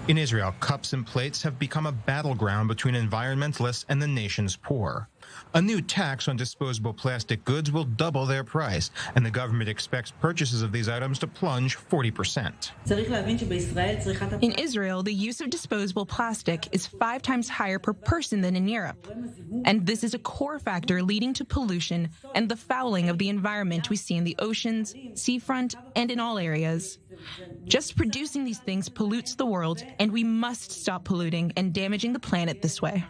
In Israel, cups and plates have become a battleground between environmentalists and the nation's poor. A new tax on disposable plastic goods will double their price, and the government expects purchases of these items to plunge 40%. In Israel, the use of disposable plastic is 5 times higher per person than in Europe. And this is a core factor leading to pollution and the fouling of the environment we see in the oceans, seafront, and in all areas. Just producing these things pollutes the world, and we must stop polluting and damaging the planet this way.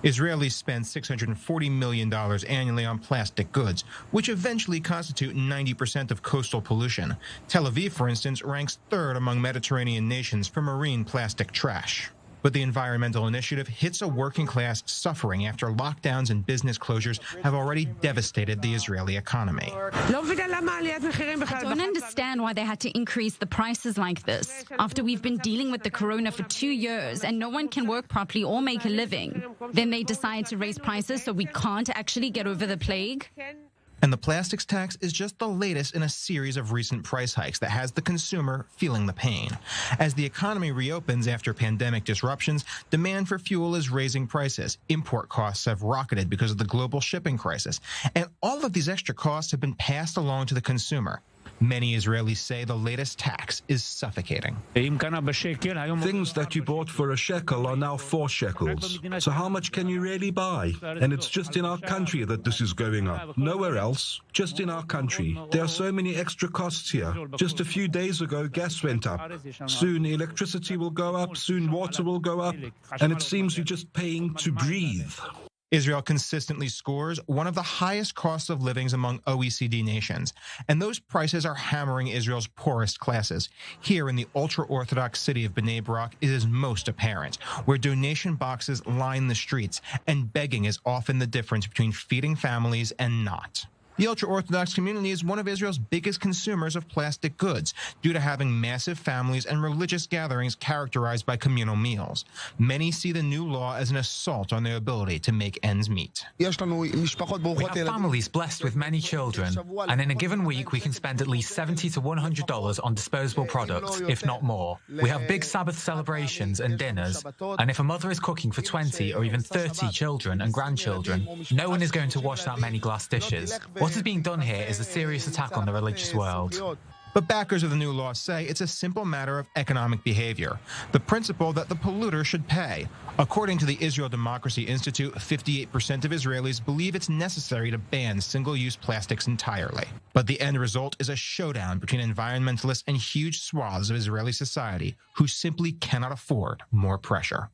Israelis spend $640 million annually on plastic goods, which eventually constitute 90% of coastal pollution. Tel Aviv, for instance, ranks third among Mediterranean nations for marine plastic trash. But the environmental initiative hits a working class suffering after lockdowns and business closures have already devastated the Israeli economy. I don't understand why they had to increase the prices like this, after we've been dealing with the corona for 2 years and no one can work properly or make a living. Then they decide to raise prices so we can't actually get over the plague. And the plastics tax is just the latest in a series of recent price hikes that has the consumer feeling the pain. As the economy reopens after pandemic disruptions, demand for fuel is raising prices. Import costs have rocketed because of the global shipping crisis. And all of these extra costs have been passed along to the consumer. Many Israelis say the latest tax is suffocating. Things that you bought for a shekel are now 4 shekels. So how much can you really buy? And it's just in our country that this is going up. Nowhere else, just in our country. There are so many extra costs here. Just a few days ago, gas went up. Soon electricity will go up, soon water will go up. And it seems you're just paying to breathe. Israel consistently scores one of the highest costs of living among OECD nations, and those prices are hammering Israel's poorest classes. Here in the ultra-Orthodox city of Bnei Brak, it is most apparent, where donation boxes line the streets, and begging is often the difference between feeding families and not. The ultra-Orthodox community is one of Israel's biggest consumers of plastic goods due to having massive families and religious gatherings characterized by communal meals. Many see the new law as an assault on their ability to make ends meet. We have families blessed with many children, and in a given week we can spend at least $70 to $100 on disposable products, if not more. We have big Sabbath celebrations and dinners, and if a mother is cooking for 20 or even 30 children and grandchildren, no one is going to wash that many glass dishes. What is being done here is a serious attack on the religious world. But backers of the new law say it's a simple matter of economic behavior, the principle that the polluter should pay. According to the Israel Democracy Institute, 58% of Israelis believe it's necessary to ban single-use plastics entirely. But the end result is a showdown between environmentalists and huge swaths of Israeli society who simply cannot afford more pressure.